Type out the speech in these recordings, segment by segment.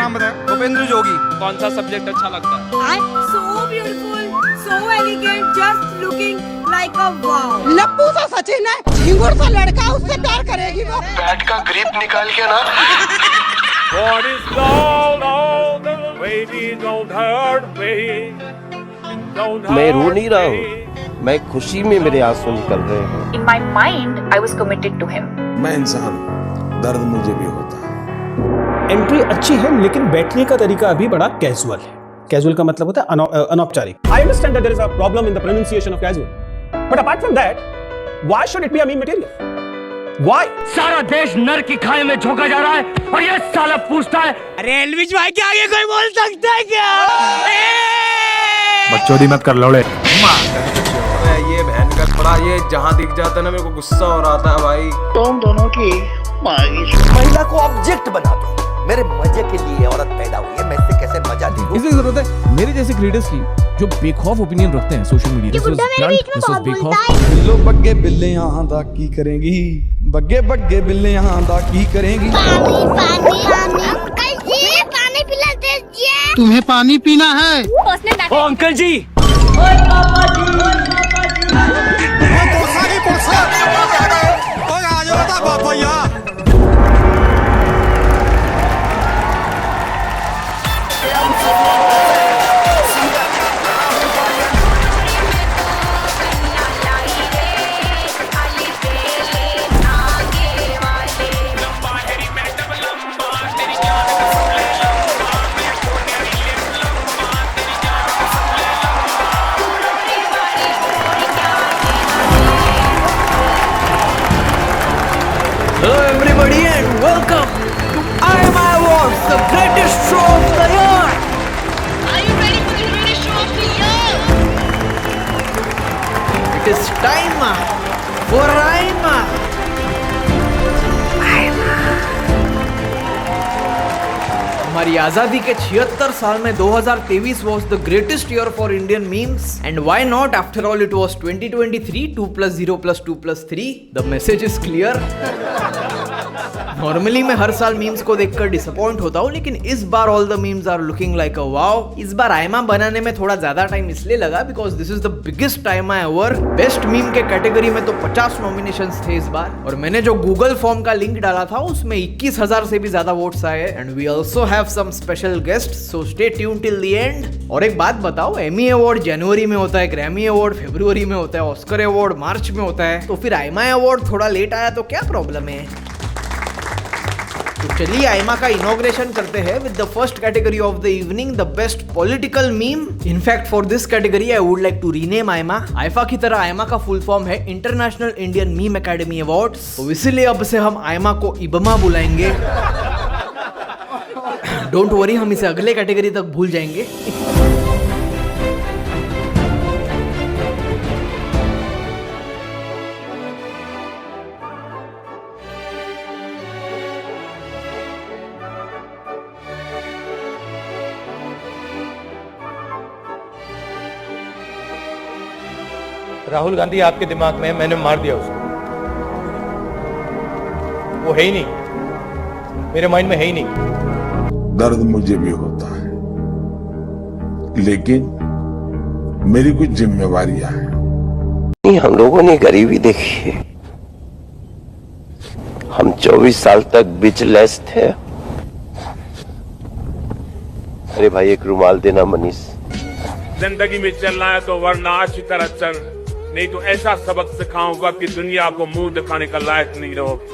नाम बताया? भूपेंद्र जोगी। कौन सा सब्जेक्ट अच्छा लगता है? So beautiful, so elegant, just looking like a wow. लप्पू सा सचिन है, झिंगुर सा लड़का, उससे प्यार करेगी वो। बैट का ग्रिप निकाल के ना। What is gold, all the baby don't hurt me. मैं रो नहीं रहा हूँ, मैं खुशी में मेरे आंसू निकल रहे हैं। In my mind, I was committed to him. मैं इंसान हूँ, दर्द मुझे भी होता है। एंट्री अच्छी है लेकिन बैठने का तरीका अभी बड़ा कैजुअल है। कैजुअल का मतलब होता है अनौपचारिक। I understand that there is a problem in the pronunciation of casual, but apart from that, why should it be a meme material? Why? सारा देश नर की खाई में झोंका जा रहा है और ये साला पूछता है, अरे एलविश भाई के आगे कोई बोल सकता है क्या? बकचोदी मत कर लौड़े। ये बहन का थोड़ा ये जहाँ दिख जाता है ना मेरे को गुस्सा हो रहा था भाई। तुम दोनों की महिला को ऑब्जेक्ट बना दो। मेरे मजे के लिए औरत पैदा हुई है, मैं इससे कैसे मजा ले लूं? इसकी जरूरत है मेरे जैसे क्रिएटर्स की जो बेखौफ ओपिनियन रखते हैं सोशल मीडिया पे। बिल्लो बग्गे बिल्ले यहाँ दा की करेंगी, बग्गे बग्गे बिल्ले यहाँ दा की करेंगी। पानी पिला दीजिए। तुम्हें पानी पीना है? ओ uncle ji, Hello everybody and welcome to IIMA Awards, the greatest show of the year. Are you ready for the greatest show of the year? It is time for IIMA. हमारी आजादी के 76 साल में 2023 was the greatest year for Indian memes, and why not? After all, it was 2023. 2 + 0 + 2 + 3. The message is clear. Normally मैं हर साल memes को देखकर disappoint होता हूँ, लेकिन इस बार all the memes are looking like a wow. इस बार आईमा बनाने में थोड़ा ज्यादा टाइम इसलिए लगा because this is the biggest IIMA ever. Best meme के कैटेगरी में तो 50 नॉमिनेशंस थे इस बार, और मैंने जो गूगल फॉर्म का लिंक डाला था उसमें 21,000 से भी ज्यादा वोट्स आए। And we also have some special guest, so stay tune till the end. और एक बात बताओ, एमी अवार्ड जनवरी में होता है, ग्रैमी अवार्ड फरवरी में होता है, ऑस्कर अवार्ड मार्च में होता है, तो फिर आईमा अवार्ड थोड़ा लेट आया तो क्या प्रॉब्लम है? तो चलिए आईमा का इनॉग्रेशन करते हैं with the first category of the evening, the best political meme. In fact for this category I would like to rename IIMA. IIFA की तरह आईमा का फुल फॉर्म है international Indian meme academy awards, तो इसीलिए अब से हम आईमा को इबमा बुलाएंगे। डोंट वरी, हम इसे अगले कैटेगरी तक भूल जाएंगे। राहुल गांधी आपके दिमाग में है, मैंने मार दिया उसको। वो है ही नहीं, मेरे माइंड में है ही नहीं। दर्द मुझे भी होता है, लेकिन मेरी कुछ जिम्मेवारियां हैं। हम लोगों ने गरीबी देखी है। हम 24 साल तक बिजलेस थे। अरे भाई एक रुमाल देना मनीष। जिंदगी में चलना है तो वरना अच्छी तरह चल, नहीं तो ऐसा सबक सिखाऊंगा कि दुनिया को मुंह दिखाने का लायक नहीं रहोगे।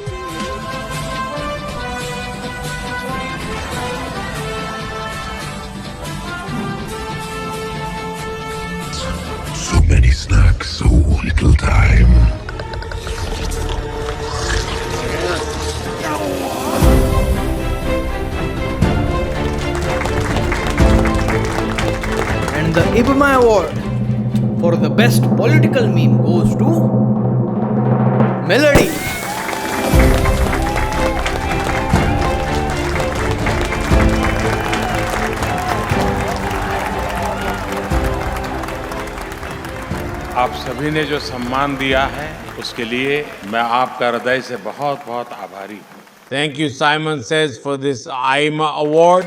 So many snacks, so little time. And the IIMA award for the best political meme goes to Melody. आप सभी ने जो सम्मान दिया है उसके लिए मैं आपका हृदय से बहुत बहुत आभारी हूँ। Thank you, Simon says, for this IIMA award.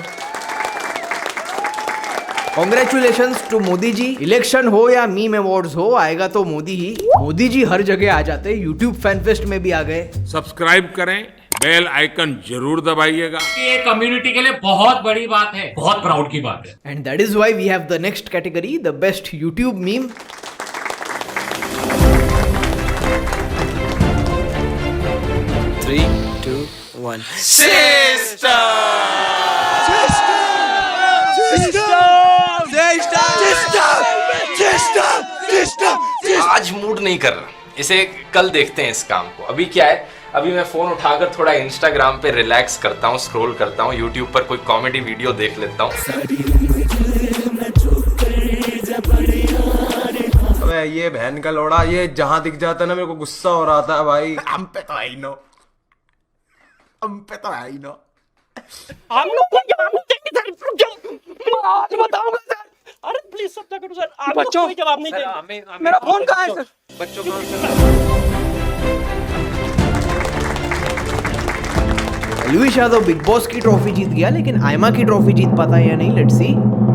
Congratulations to Modi ji. Election हो या मीम अवार्ड्स हो, आएगा तो मोदी ही। मोदी जी हर जगह आ जाते, यूट्यूब फैन फेस्ट में भी आ गए। सब्सक्राइब करें, बेल आइकन जरूर दबाइएगा। ये कम्युनिटी के लिए बहुत बड़ी बात है, बहुत प्राउड की बात है। And that is why we have the next category, the best YouTube meme. आज मूड नहीं कर रहा, इसे कल देखते हैं इस काम को। अभी क्या है, अभी मैं फोन उठाकर थोड़ा इंस्टाग्राम पे रिलैक्स करता हूँ, स्क्रॉल करता हूँ, यूट्यूब पर कोई कॉमेडी वीडियो देख लेता हूँ। अबे ये बहन का लोड़ा, ये जहां दिख जाता है ना मेरे को गुस्सा हो रहा था भाई। हम पे तो आई नो, हम पे तो आई नो। हम लोग को बताओ सर। अरे प्लीज सत्या करो सर, आप बच्चों कोई जवाब नहीं देंगे। मेरा फोन कहाँ है सर? बच्चों का लुइस यादव बिग बॉस की ट्रॉफी जीत गया, लेकिन आईमा की ट्रॉफी जीत पाता है या नहीं, let's see.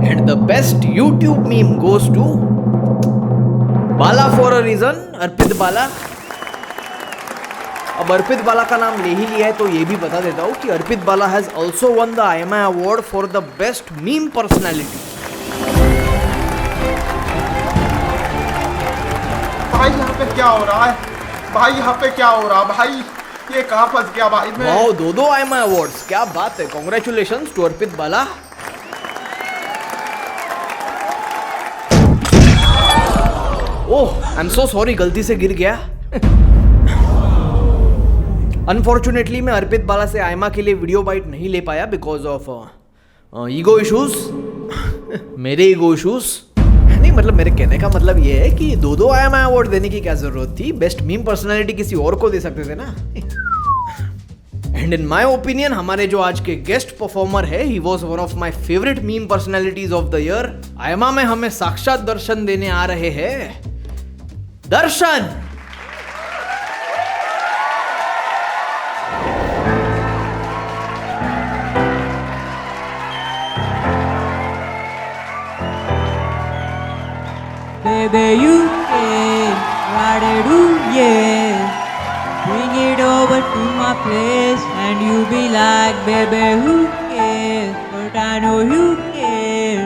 And the best YouTube meme goes to Bala for a reason, Arpit Bala. अब अर्पित बाला का नाम ले ही लिया है तो ये भी बता देता हूँ कि Arpit Bala has also won the IIMA award for the best meme personality. भाई यहाँ पे क्या हो रहा है भाई, यहाँ पे क्या हो रहा है भाई, ये कहाँ फंस गया भाई मैं। वाओ, दो IIMA अवार्ड्स, क्या बात है। Congratulations to Arpit Bala. Oh, I am so sorry, गलती से गिर गया। अनफॉर्चुनेटली मैं अर्पित बाला से आईमा के लिए वीडियो बाइट नहीं ले पाया बिकॉज ऑफ ईगो इश्यूज। मेरे ईगो इश्यूज नहीं, मतलब मेरे कहने का मतलब ये है कि दो आईमा अवार्ड देने की क्या जरूरत थी, बेस्ट मीम पर्सनालिटी किसी और को दे सकते थे ना। एंड इन माई ओपिनियन हमारे जो आज के गेस्ट परफॉर्मर है, he was one of my favourite meme personalities of the year. IIMA में हमें साक्षात दर्शन देने आ रहे हैं दर्शन। Baby, you can ride it, yeah. Bring it over to my place, and you be like, baby, who cares? But I know you care.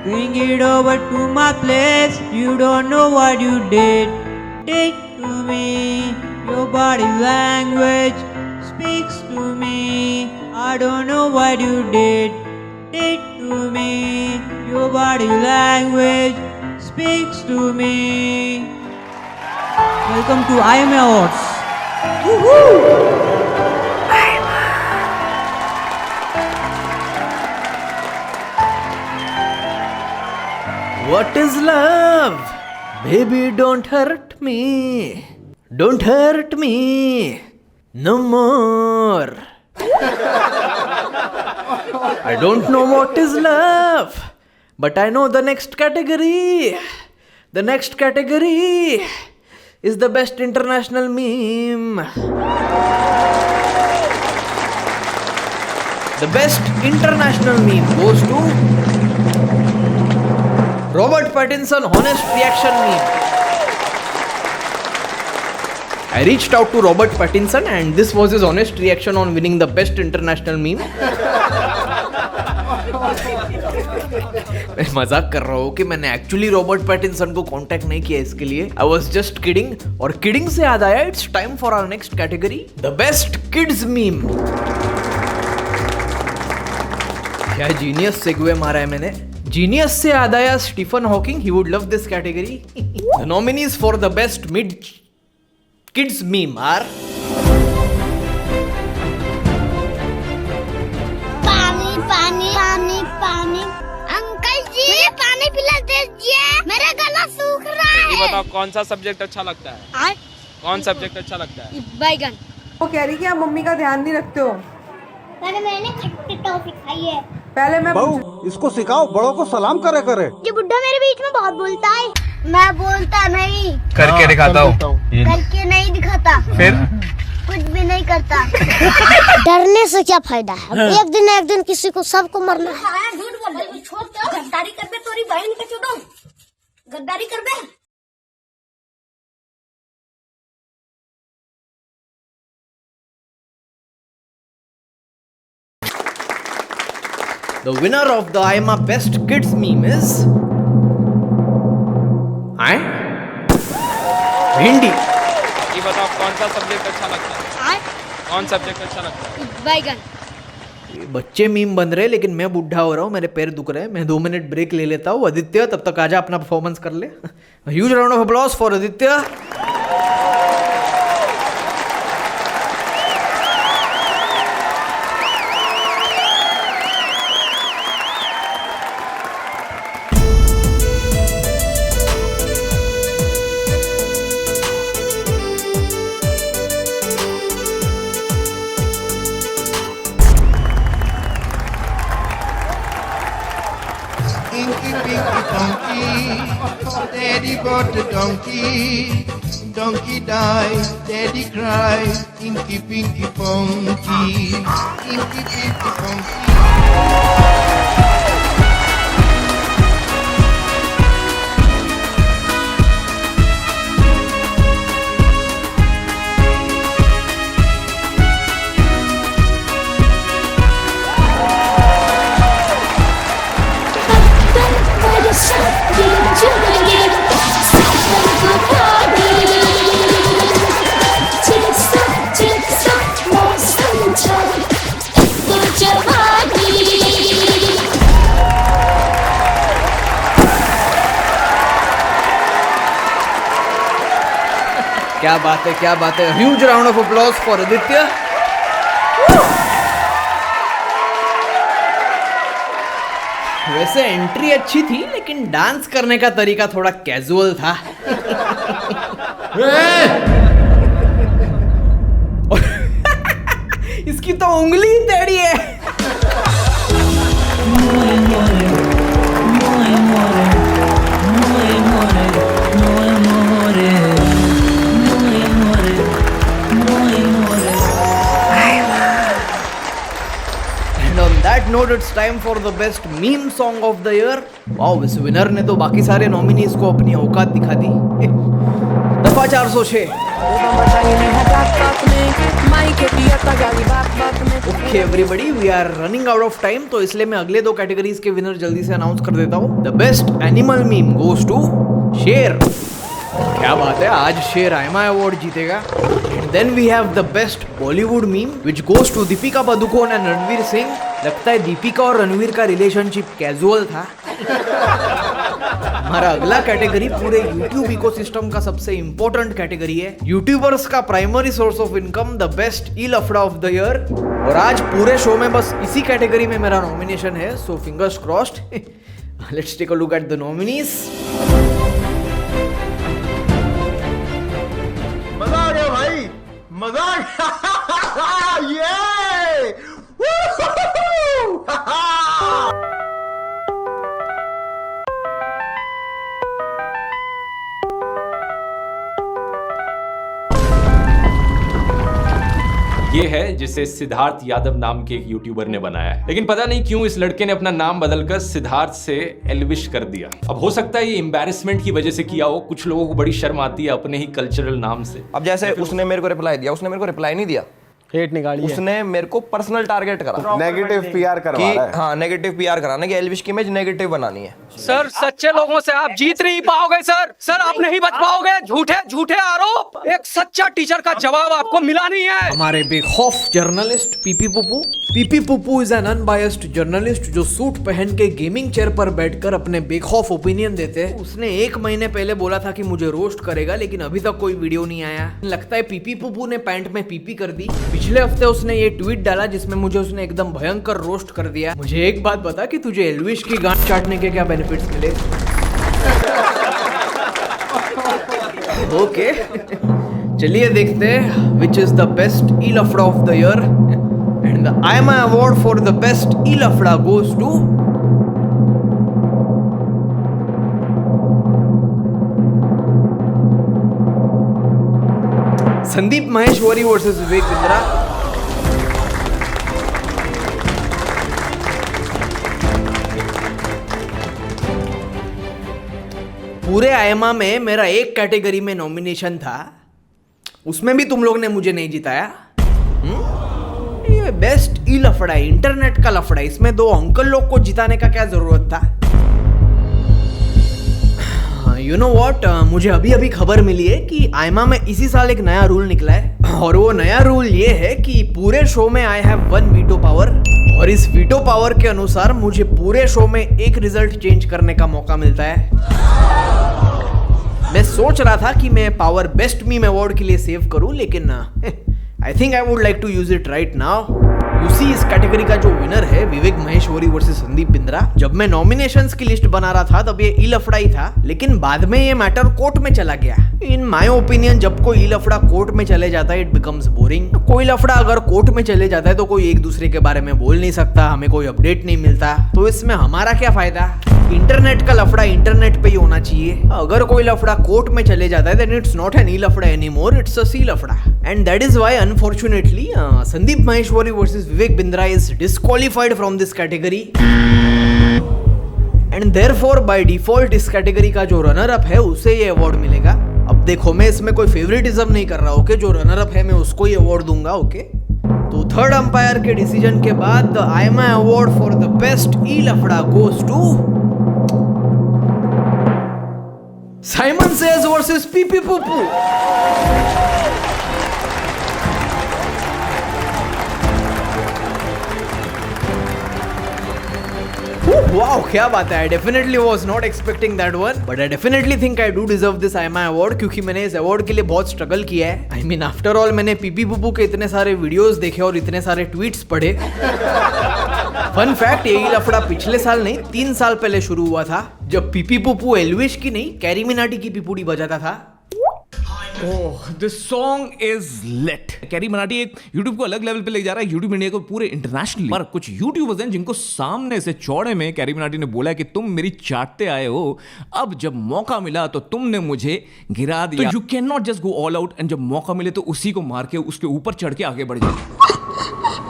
Bring it over to my place. You don't know what you did to me. Your body language speaks to me. I don't know what you did to me. Your body language speaks to me. Welcome to IIMA Awards. What is love? Baby, don't hurt me. Don't hurt me no more. I don't know what is love, but I know the next category. The next category is the best international meme. The best international meme goes to Robert Pattinson honest reaction meme. I reached out to Robert Pattinson and this was his honest reaction on winning the best international meme. मैं मजाक कर रहा हूँ कि मैंने actually Robert Pattinson को contact नहीं किया इसके लिए। I was just kidding. और किडिंग से याद आया, it's time for our next category, the best kids meme. क्या जीनियस सेगवे मारा है मैंने। जीनियस से याद आया, Stephen Hawking, he would love this category. The nominees for the best mid kids meme are paani paani paani पानी। अंकल जी पानी पिला दीजिए, मेरा गला सूख रहा है। ये बताओ कौन सा सब्जेक्ट अच्छा लगता है? कौन सब्जेक्ट अच्छा लगता है? बैगन। वो कह रही कि आप मम्मी का ध्यान नहीं रखते हो। पहले मैंने खट्टी टॉफी खाई है। पहले मैं बहू इसको सिखाओ, बड़ों को सलाम करे करे। ये बुड्ढा मेरे बीच में बहुत बोलता है। मैं बोलता नहीं, करके दिखाता हूँ। करके नहीं दिखाता, फिर कुछ भी नहीं करता। डरने से क्या फायदा है? एक दिन किसी को सबको मरना है। छोड़ क्या गद्दारी कर बे तोरी बहन के चुदो गद्दारी कर बे The winner of the IIMA Best Kids Meme is Hindi. ये बताओ कौन सा सब्जेक्ट अच्छा लगता है? कौन सब्जेक्ट अच्छा लगता है? बैगन। बच्चे मीम बन रहे लेकिन मैं बुढ़ा हो रहा हूँ, मेरे पैर दुख रहे हैं। मैं 2 मिनट ब्रेक ले लेता हूँ। आदित्य तब तक आजा अपना परफॉर्मेंस कर ले। Huge round of applause for Aditya. Inky Pinky Punky, Daddy bought the donkey. Donkey died, Daddy cried. Inky Pinky Punky, Inky Pinky Punky. क्या बात है, क्या बात है। Huge round of applause for Aditya. वैसे एंट्री अच्छी थी लेकिन डांस करने का तरीका थोड़ा कैजुअल था। इसकी तो उंगली ही टेढ़ी है। That note, it's time for the best meme song of the year. Wow, इस विनर ने तो बाकी सारे नॉमिनीज को अपनी औकात दिखा दी। दफा 406। Okay everybody, we are running out of time, तो इसलिए मैं अगले 2 कैटेगरीज के विनर जल्दी से अनाउंस कर देता हूँ। The best animal meme goes to sher. क्या बात है, आज शेर आईमा अवार्ड जीतेगा। Then we have the best Bollywood meme which goes to Deepika Padukone and Ranveer Singh. लगता है दीपिका और रणवीर का रिलेशनशिप कैजुअल था। हमारा अगला कैटेगरी पूरे यूट्यूब इकोसिस्टम का सबसे इंपॉर्टेंट कैटेगरी है, यूट्यूबर्स का primary source of income, the best ई-लफड़ा ऑफ द ईयर। और आज पूरे शो में बस इसी कैटेगरी में मेरा नॉमिनेशन है, so fingers crossed. Let's take a look at the nominees. मजा आ गया भाई, मजा आ गया। ये ये है जिसे सिद्धार्थ यादव नाम के एक यूट्यूबर ने बनाया है, लेकिन पता नहीं क्यों इस लड़के ने अपना नाम बदलकर सिद्धार्थ से एल्विश कर दिया। अब हो सकता है ये एम्बैरेसमेंट की वजह से किया हो, कुछ लोगों को बड़ी शर्म आती है अपने ही कल्चरल नाम से। अब जैसे उसने मेरे को रिप्लाई दिया, उसने मेरे को रिप्लाई नहीं दिया, हेट निकाली, उसने मेरे को पर्सनल टारगेट करा, नेगेटिव पीआर करवा रहा है। हाँ, नेगेटिव पीआर कराने की, एल्विश की इमेज नेगेटिव बनानी है। सर सच्चे लोगों से आप जीत नहीं पाओगे सर, सर आप नहीं बच पाओगे। झूठे झूठे आरोप, एक सच्चा टीचर का जवाब आपको मिला नहीं है। हमारे बेखौफ journalist PP पुप्पू। PP पुप्पू is an unbiased journalist जो सूट पहन के गेमिंग चेयर पर बैठकर अपने बेखौफ ओपिनियन देते हैं। उसने 1 महीने पहले बोला था कि मुझे रोस्ट करेगा, लेकिन अभी तक कोई वीडियो नहीं आया। लगता है पीपी पुप्पू ने पैंट में पीपी कर दी। पिछले हफ्ते उसने ये ट्वीट डाला जिसमें मुझे उसने एकदम भयंकर रोस्ट कर दिया। मुझे एक बात बता कि तुझे एल्विश की गांठ चाटने के क्या बेनिफिट्स मिले? ओके, चलिए देखते हैं विच इज द बेस्ट ई-लफड़ा of the year and the IIMA award for the best ई-लफड़ा goes to Sandeep Maheshwari versus Vivek Bindra. पूरे आईएमए में मेरा एक कैटेगरी में नॉमिनेशन था, उसमें भी तुम लोग ने मुझे नहीं जिताया। ये बेस्ट ई लफड़ा है, इंटरनेट का लफड़ा है, इसमें दो अंकल लोग को जिताने का क्या जरूरत था। यू नो व्हाट, मुझे अभी अभी खबर मिली है कि आईमा में इसी साल एक नया रूल निकला है, और वो नया रूल ये है कि पूरे शो में आई हैव 1 वीटो पावर, और इस वीटो पावर के अनुसार मुझे पूरे शो में एक रिजल्ट चेंज करने का मौका मिलता है। मैं सोच रहा था कि मैं पावर बेस्ट मीम अवार्ड के लिए सेव करूं, लेकिन I think I would like to use it right now. You see, इस कैटेगरी का जो विनर है विवेक महेश्वरी वर्सेस संदीप बिंद्रा। जब मैं नॉमिनेशंस की लिस्ट बना रहा था तब ये ई लफड़ा ही था, लेकिन बाद में ये मैटर कोर्ट में चला गया। इन माय ओपिनियन जब कोई ई लफड़ा कोर्ट में चले जाता है इट बिकम्स बोरिंग। कोई लफड़ा अगर कोर्ट में चले जाता है तो कोई एक दूसरे के बारे में बोल नहीं सकता, हमें कोई अपडेट नहीं मिलता, तो इसमें हमारा क्या फायदा। इंटरनेट का लफड़ा इंटरनेट पे ही होना चाहिए। अगर कोई लफड़ा कोर्ट में चले जाता है then it's not an E lafda anymore, it's a C lafda. And that is why unfortunately Sandeep Maheshwari versus Vivek Bindra is disqualified from this category, and therefore by default इस कैटेगरी का जो रनर अप है उसे ये अवार्ड मिलेगा। अब देखो, मैं इसमें कोई फेवरेटिज्म नहीं कर रहा, ओके। जो रनर अप है मैं उसको ही अवार्ड दूंगा, ओके। तो थर्ड अंपायर के डिसीजन के बाद the IIMA award for the best e लफड़ा goes to Saiman Says versus Pee Poo Poo. Wow, क्या बात है। I definitely was not expecting that one, but I definitely think I do deserve this IIMA award क्योंकि मैंने इस award के लिए बहुत स्ट्रगल किया है। I mean, after all, मैंने पीपी पुपू के इतने सारे वीडियोस देखे और इतने सारे ट्वीट्स पढ़े। फन फैक्ट, ये लफड़ा पिछले साल नहीं 3 साल पहले शुरू हुआ था, जब पीपी पुपू एल्विश की नहीं कैरी मिनाटी की पिपूड़ी बजाता था। Oh, this song is late. Carry Minati एक यूट्यूब को अलग लेवल पे ले जा रहा है, यूट्यूब इंडिया को पूरे इंटरनेशनली। पर कुछ यूट्यूबर्स हैं जिनको सामने से चौड़े में कैरी मनाटी ने बोला कि तुम मेरी चाटते आए हो, अब जब मौका मिला तो तुमने मुझे गिरा दिया। तो you can not just go all out, and जब मौका मिले तो उसी को मार के उसके ऊपर चढ़ के आगे बढ़ जाए।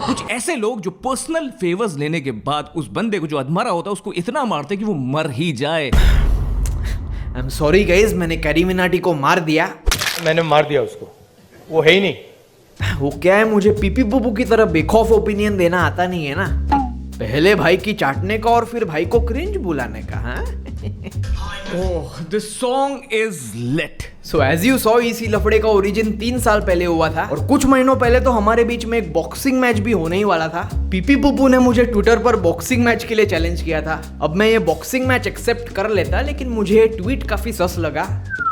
कुछ ऐसे लोग जो पर्सनल फेवर्स लेने के बाद उस बंदे को जो अधमरा होता है उसको इतना मारते कि वो मर ही जाए। आई एम सॉरी गाइस, मैंने कैरी मिनाटी को मार दिया। मैंने मार दिया उसको, वो है ही नहीं। वो क्या है, मुझे पीपी पुपू की तरह बेखौफ ओपिनियन देना आता नहीं है ना। पहले भाई की चाटने का और फिर भाई को क्रिंज बुलाने का। Oh, this song is late. So as you saw, इसी लफड़े का ओरिजिन 3 साल पहले हुआ था, और कुछ महीनों पहले तो हमारे बीच में एक बॉक्सिंग मैच भी होने ही वाला था। पीपी पुपू ने मुझे ट्विटर पर बॉक्सिंग मैच के लिए चैलेंज किया था। अब मैं ये बॉक्सिंग मैच एक्सेप्ट कर लेता, लेकिन मुझे ये ट्वीट काफी सस लगा।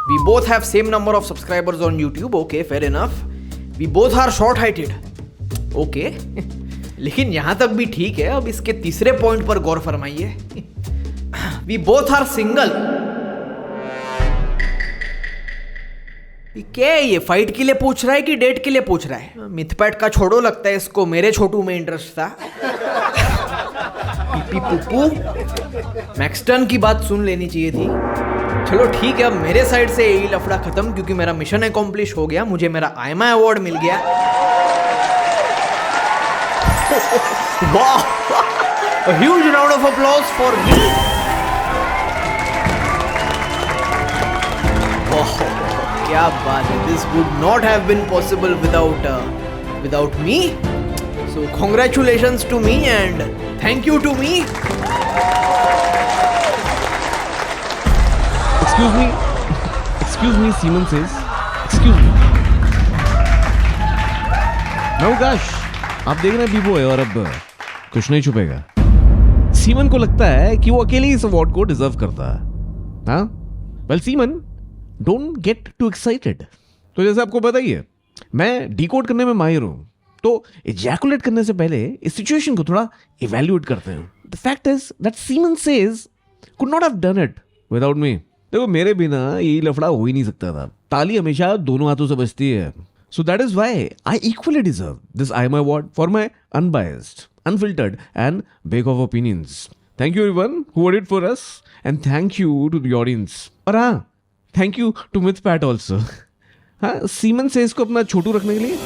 We both have same number of subscribers on YouTube. Okay, fair enough. We both are short-heighted. Okay. लेकिन यहाँ तक भी ठीक है। अब इसके तीसरे पॉइंट पर गौर फरमाइए। We both are single. क्या है ये, फाइट के लिए पूछ रहा है कि डेट के लिए पूछ रहा है? मिथपैट का छोड़ो, लगता है इसको मेरे छोटू में इंटरेस्ट था। पीपी पुपू मैक्सटन की बात सुन लेनी चाहिए थी। चलो ठीक है, अब मेरे साइड से यही लफड़ा खत्म, क्योंकि मेरा मिशन अकॉम्प्लिश हो गया, मुझे मेरा आईएमए अवार्ड मिल गया। वाह, a huge round of applause for me. वाह, क्या बात है। This would not have been possible without me. So congratulations to me and thank you to me. Excuse me, Saiman says. Excuse me. नवकाश, आप देख रहे हैं बीबो है और अब कुछ नहीं छुपेगा। सीमन को लगता है कि वो अकेले इस अवार्ड को डिजर्व करता है। हाँ? Well semen, don't get to excited. तो जैसे आपको पता ही है, मैं डिकोड करने में माहिर हूं, तो इजैकुलेट करने से पहले इस सिचुएशन को थोड़ा इवैल्यूएट करते हैं। The fact is that semen says could not have done it without me. देखो, मेरे बिना ये लफड़ा हो ही नहीं सकता था। ताली हमेशा दोनों हाथों से बजती है। So that is why I equally deserve this IMA award for my unbiased, unfiltered and bake off opinions. Thank you everyone who voted for us, and thank you to the audience. और हाँ, thank you to Mythpat also. हाँ, सीमन से इसको अपना छोटू रखने के लिए।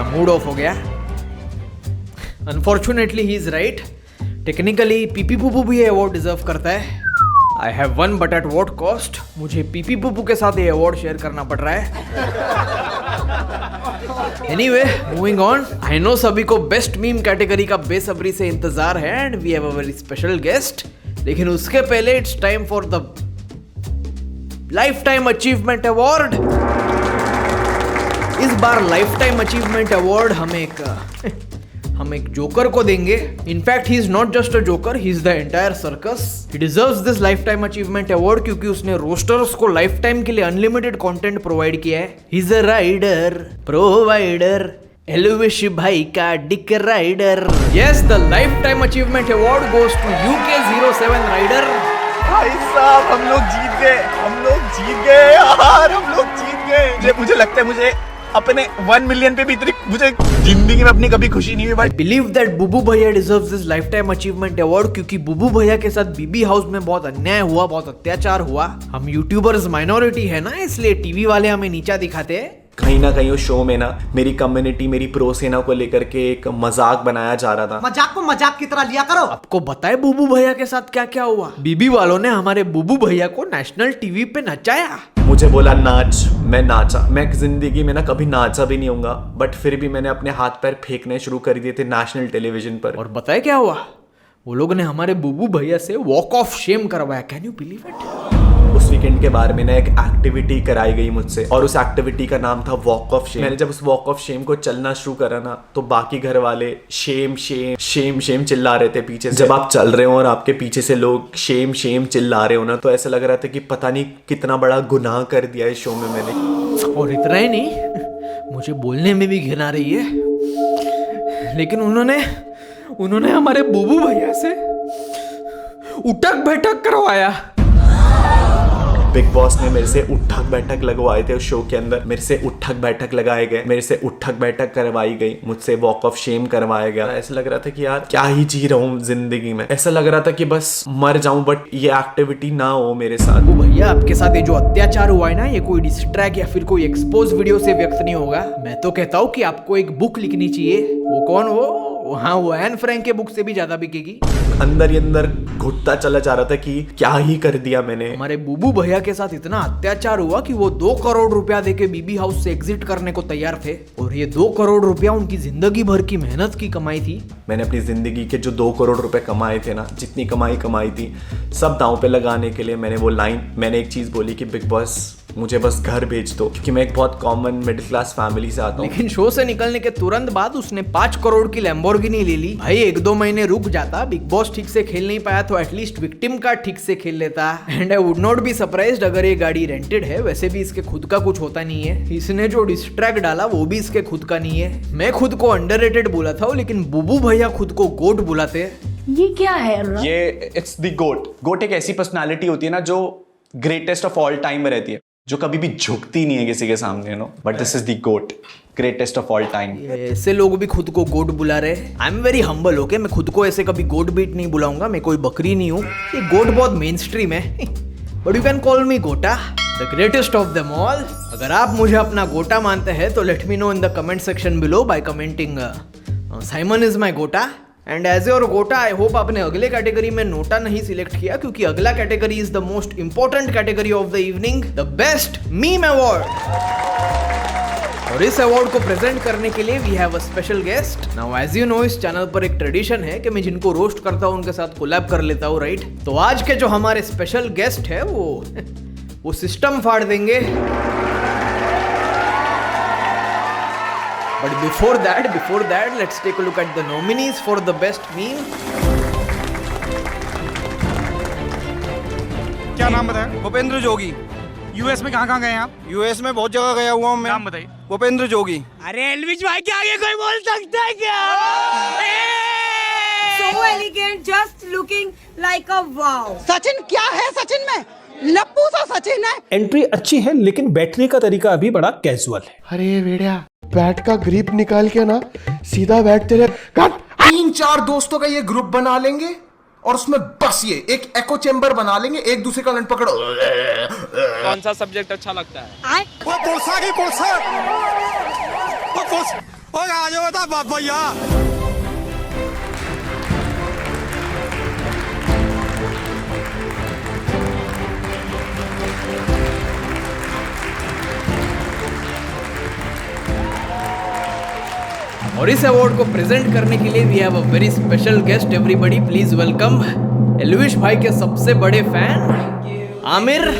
मूड ऑफ हो गया। Unfortunately he is right. Technically पीपी पुपू भी ये अवार्ड डिजर्व करता है। I have won but at what cost. मुझे पीपी पुपू के साथ ये अवार्ड शेयर करना पड़ रहा है। Anyway, moving on. I know सभी को बेस्ट मीम कैटेगरी का बेसब्री से इंतजार है and we have a very special guest. लेकिन उसके पहले it's time for the lifetime achievement award. इस बार लाइफ टाइम अचीवमेंट अवार्ड हम एक जोकर को देंगे। In fact he is not just a joker, he is the entire circus. He deserves this lifetime achievement award क्योंकि उसने roasters को life time के लिए अनलिमिटेड कंटेंट प्रोवाइड किया है। He is a rider provider, Elvish भाई का dick rider. Yes, the lifetime achievement award goes to UK07 rider. भाई साहब हम लोग जीत गए यार, हम लोग जीत गए। मुझे लगता है मुझे अपने 1 मिलियन पे भी इतनी मुझे जिंदगी में अपनी कभी खुशी नहीं हुई भाई। बिलीव दैट बुबू भैया deserves this lifetime achievement award क्योंकि बुबू भैया के साथ बीबी हाउस में बहुत अन्याय हुआ, बहुत अत्याचार हुआ। हम यूट्यूबर्स माइनॉरिटी है ना, इसलिए टीवी वाले हमें नीचा दिखाते हैं। कहीं ना कहीं उस शो में ना मेरी कम्युनिटी, मेरी प्रो सेना को लेकर के एक मजाक बनाया जा रहा था। मजाक को मजाक की तरह लिया करो। आपको बताए बुबू भैया के साथ क्या क्या हुआ? बीबी वालों ने हमारे बुबू भैया को नेशनल टीवी पे नचाया। मुझे बोला नाच, मैं नाचा। मैं जिंदगी में ना कभी नाचा भी नहीं होऊंगा, बट फिर भी मैंने अपने हाथ पैर फेंकने शुरू कर दिए थे नेशनल टेलीविजन पर। और बताए क्या हुआ? वो लोग ने हमारे बुबू भैया से वॉक ऑफ शेम करवाया। Can you believe it? उस वीकेंड के बारे में ना एक एक्टिविटी कराई गई मुझसे और उस एक्टिविटी का नाम था वॉक ऑफ शेम। मैंने जब उस वॉक ऑफ शेम को चलना शुरू करा ना तो बाकी घर वाले शेम शेम शेम शेम चिल्ला रहे थे पीछे से। जब आप चल रहे हो और आपके पीछे से लोग शेम शेम चिल्ला रहे हो ना तो ऐसा लग रहा था कि पता नहीं कितना बड़ा गुनाह कर दिया इस शो में मैंने। और इतना ही नहीं, मुझे बोलने में भी घिन आ रही है, लेकिन उन्होंने हमारे बुबू भैया से उठक बैठक करवाया। बिग बॉस ने मेरे से उठक बैठक लगवाए थे उस शो के अंदर। मेरे से उठक बैठक लगाए गए, मेरे से उठक बैठक करवाई गई, मुझसे वॉक ऑफ शेम करवाया गया। ऐसा लग रहा था कि यार क्या ही जी रहा हूँ जिंदगी में। ऐसा लग रहा था कि बस मर जाऊं, बट ये एक्टिविटी ना हो मेरे साथ। वो भैया आपके साथ ये जो अत्याचार हुआ है ना, ये कोई डिस्ट्रैक्ट या फिर कोई एक्सपोज वीडियो से व्यक्त नहीं होगा। मैं तो कहता हूँ कि आपको एक बुक लिखनी चाहिए। वो कौन? वो एन फ्रैंक के बुक से भी ज्यादा बिकेगी। अंदर ही अंदर घुटता चला जा रहा था कि क्या ही कर दिया मैंने। हमारे बुबू भैया के साथ इतना अत्याचार हुआ कि वो 2 करोड़ रुपया देके बीबी हाउस से एग्जिट करने को तैयार थे। और ये 2 करोड़ रुपया उनकी जिंदगी भर की मेहनत की कमाई थी। मैंने अपनी जिंदगी के जो 2 करोड़ रुपए कमाए थे ना, जितनी कमाई थी, सब दांव पे लगाने के लिए मैंने एक चीज बोली कि बिग बॉस मुझे बस घर भेज दो, क्योंकि मैं एक बहुत कॉमन मिडिल क्लास फैमिली से आता हूँ। लेकिन शो से निकलने के तुरंत बाद उसने 5 करोड़ की लैम्बोर्गिनी ले ली। भाई 1-2 महीने रुक जाता, बिग बॉस ठीक से खेल नहीं पाया तो एटलीस्ट विक्टिम का ठीक से खेल लेता। And I would not be surprised अगर ये गाड़ी रेंटेड है। वैसे भी इसके खुद का कुछ होता नहीं है। इसने जो डिस्ट्रैक्ट डाला वो भी इसके खुद का नहीं है। मैं खुद को अंडररेटेड बोला था, लेकिन बुबू भैया खुद को गोट बुलाते हैं। ये क्या है? ये इट्स द गोट। गोट एक ऐसी पर्सनालिटी होती है ना जो ग्रेटेस्ट ऑफ ऑल टाइम में रहती है, जो कभी भी झुकती नहीं है किसी के सामने, no, but this is the GOAT, greatest of all time. ऐसे लोग भी खुद को गोट बुला रहे। I am very humble, okay? मैं खुद को ऐसे कभी गोट बीट नहीं बुलाऊंगा। मैं कोई बकरी नहीं हूँ। ये गोट बहुत मेन स्ट्रीम है, but you can call me गोटा, the greatest of them all. अगर आप मुझे अपना गोटा मानते हैं तो let me know in the comment section below by commenting Saiman is my गोटा। एंड एज योर गोटा आई होप आपने अगले कैटेगरी में नोटा नहीं सिलेक्ट किया, क्योंकि अगला category is the most important category of the evening, the best meme award. और इस अवार्ड को प्रेजेंट करने के लिए we have a special guest. Now as you know, इस चैनल पर एक ट्रेडिशन है कि मैं जिनको रोस्ट करता हूं उनके साथ कोलैब कर लेता हूं, राइट? तो आज के जो हमारे स्पेशल गेस्ट है वो सिस्टम फाड़ देंगे। But before that, let's take a look at the nominees for the best meme. क्या नाम बताया? भूपेंद्र जोगी। यूएस में कहाँ गए आप? यूएस में बहुत जगह गया हुआ हूँ मैं। नाम बताइए। भूपेंद्र जोगी। अरे एल्विश भाई के आगे कोई बोल सकता है क्या? So elegant, just looking like a wow. Sachin क्या है? सचिन में लप्पू सा सचिन है। एंट्री अच्छी है लेकिन बैठने का तरीका अभी बड़ा कैजुअल है। अरे बेड़िया, बैट का ग्रिप निकाल के ना सीधा बैठ तेरे 3-4 दोस्तों का ये ग्रुप बना लेंगे और उसमें बस ये एक एको चेंबर बना लेंगे, एक दूसरे का लंड पकड़ो। कौन सा सब्जेक्ट अच्छा लगता है? वो पुलसा की पुलसा। ओ आ जाओ बता बाप भैया। और इस अवार्ड को प्रेजेंट करने के लिए we have a very special guest. Everybody please welcome Elvish भाई के सबसे बड़े फैन आमिर।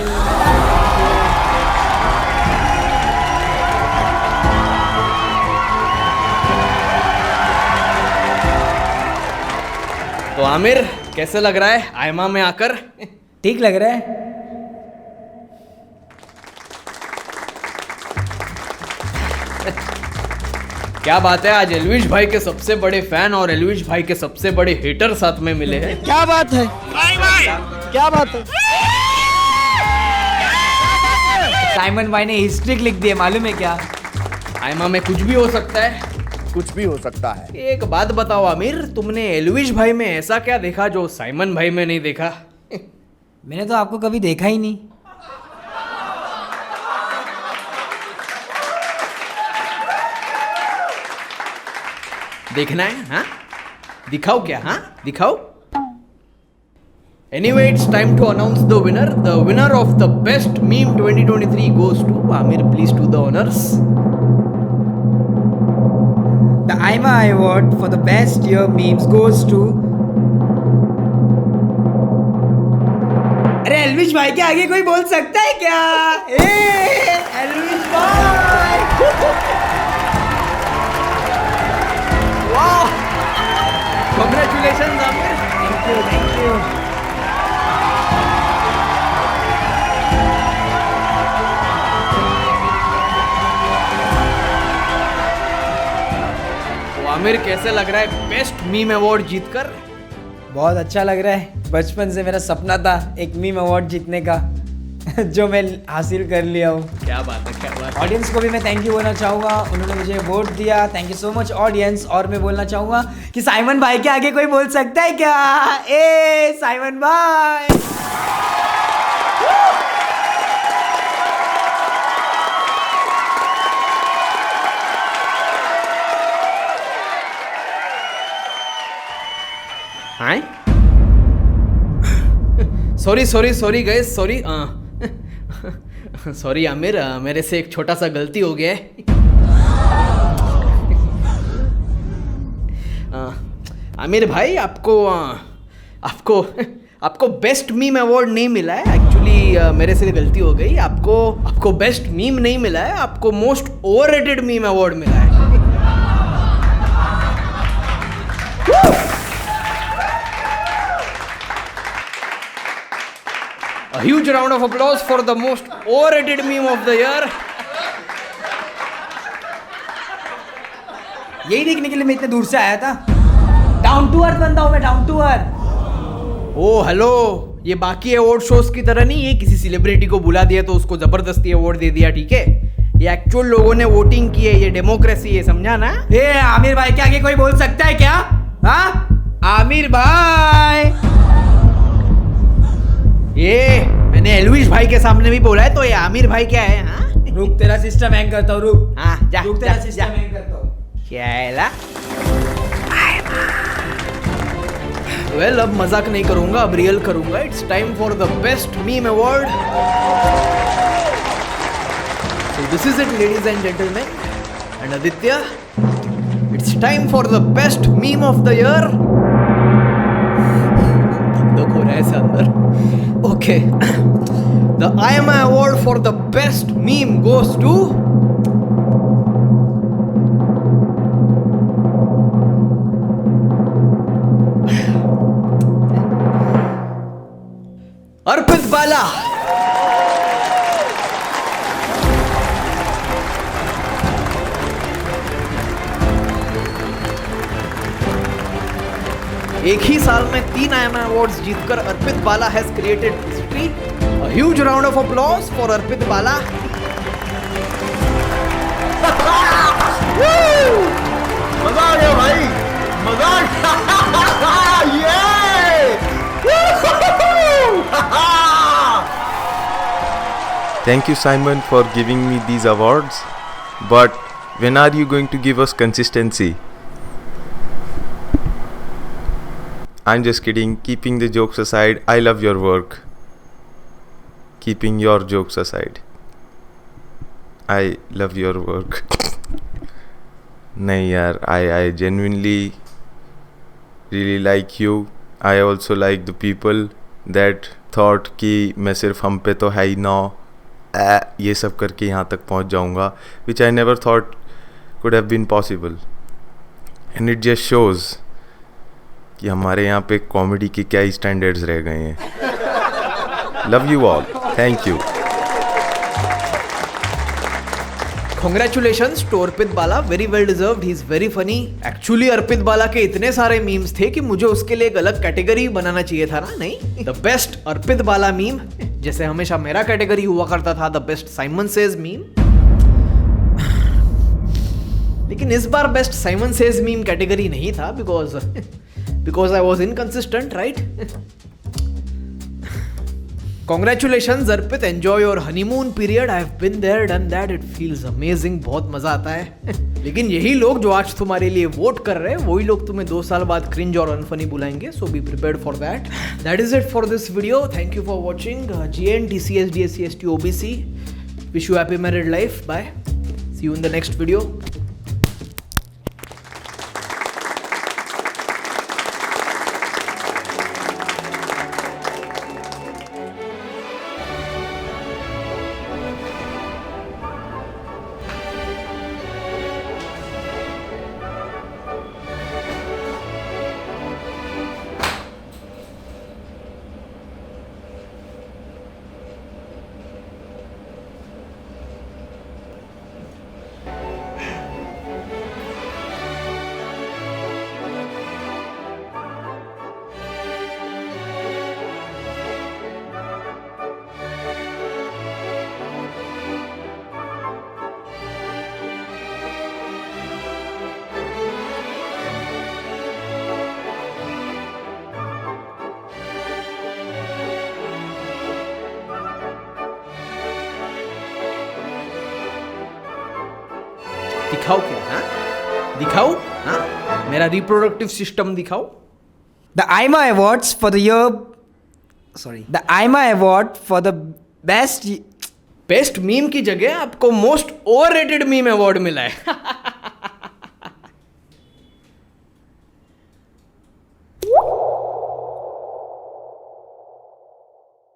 तो आमिर कैसे लग रहा है आईमा में आकर? ठीक लग रहा है। क्या बात है, आज एलविश भाई के सबसे बड़े फैन और एलविश भाई के सबसे बड़े हेटर साथ में मिले हैं। क्या बात है क्या बात है? साइमन भाई ने हिस्ट्री लिख दी है, मालूम है क्या? आईमा में कुछ भी हो सकता है। कुछ भी हो सकता है। एक बात बताओ आमिर, तुमने एलविश भाई में ऐसा क्या देखा जो साइमन भाई में नहीं देखा? मैंने तो आपको कभी देखा ही नहीं। देखना है? हाँ दिखाओ क्या? हाँ दिखाओ। Anyway, it's time to announce the winner. The winner of the best meme 2023 goes to Amir. Please do the honors. The IIMA award for the best year memes goes to अरे एलविश भाई के आगे कोई बोल सकता है क्या? एलविश भाई! Wow! Congratulations, Amir. Thank you. तो आमिर कैसे लग रहा है बेस्ट मीम अवार्ड जीतकर? बहुत अच्छा लग रहा है। बचपन से मेरा सपना था एक मीम अवार्ड जीतने का, जो मैं हासिल कर लिया हूँ। क्या बात है, क्या बात है। ऑडियंस को भी मैं थैंक यू बोलना चाहूँगा, उन्होंने मुझे वोट दिया। Thank you so much audience. और मैं बोलना चाहूँगा कि साइमन भाई के आगे कोई बोल सकता है क्या? साइमन भाई! Hi sorry guys, sorry Aamir, मेरे से एक छोटा सा गलती हो गया है। आमिर भाई आपको बेस्ट मीम अवार्ड नहीं मिला है। एक्चुअली मेरे से गलती हो गई। आपको बेस्ट मीम नहीं मिला है, आपको मोस्ट ओवररेटेड मीम अवार्ड मिला है। A huge round of applause for the most overrated meme of the year. यही देखने के लिए मैं इतने दूर से आया था। डाउन टू अर्थ बंदा हूं मैं, down to earth. Oh hello, ये बाकी अवार्ड शोज की तरह नहीं है किसी सेलिब्रिटी को बुला दिया तो उसको जबरदस्ती अवार्ड दे दिया, ठीक है? ये एक्चुअल लोगों ने वोटिंग की है, ये डेमोक्रेसी है, समझा ना? आमिर भाई के आगे कोई बोल सकता है क्या? हाँ आमिर भाई! ये मैंने एलविश भाई के सामने भी बोला है, तो ये आमिर भाई क्या है? हाँ रुक, तेरा सिस्टम हैंग करता हूँ। रुक, हाँ जा, रुक, तेरा सिस्टम हैंग करता हूँ। क्या है ला? वेल, अब मजाक नहीं करूंगा, अब रियल करूंगा। It's time for the best meme award. So this is it ladies and gentleman and Aditya, it's time for the best meme of the year. हो रहा है ऐसे अंदर। ओके, द IIMA award for the best meme goes to Arpit Bala. एक ही साल में 3 IIMA अवार्ड्स जीतकर Arpit Bala has created history. A huge round of applause for Arpit Bala. मजा आ गया भाई, मजा आ गया। Thank you, Simon, for giving me these awards. But When are you going to give us consistency? I'm just kidding. Keeping the jokes aside, I love your work. Keeping your jokes aside, I love your work. नहीं यार, I genuinely really like you. I also like the people that thought कि मैं सिर्फ हम पे तो है ही ना, ये सब करके यहाँ तक पहुँच जाऊँगा, which I never thought could have been possible. And it just shows कि हमारे यहाँ पे कॉमेडी के क्या ही स्टैंडर्ड्स रह गए हैं. Love you all. Thank you. Congratulations to Arpit Bala, very well deserved, he is very funny. Actually Arpit Bala के इतने सारे मीम्स थे कि मुझे उसके लिए एक अलग कैटेगरी बनाना चाहिए था ना. नहीं, the best Arpit Bala meme, जैसे हमेशा मेरा कैटेगरी हुआ करता था the best Saiman says meme. लेकिन इस बार best Saiman says meme category नहीं था because I was inconsistent, right? Congratulations Arpit, enjoy your honeymoon period. I've been there, done that. It feels amazing. बहुत मजा आता है. लेकिन यही लोग जो आज तुम्हारे लिए वोट कर रहे हैं, वही लोग तुम्हें 2 साल बाद क्रिंज और अनफनी बुलाएंगे. So be prepared for that. That is it for this video. Thank you for watching. GN, TCS, DSC, ST, OBC. Wish you happy married life. Bye. See you in the next video. दिखाओ क्या? हाँ दिखाओ, हाँ मेरा reproductive system दिखाओ. The IIMA Awards for the year. Sorry. The IIMA Award for the best meme की जगह आपको मोस्ट ओवररेटेड मीम अवार्ड मिला है.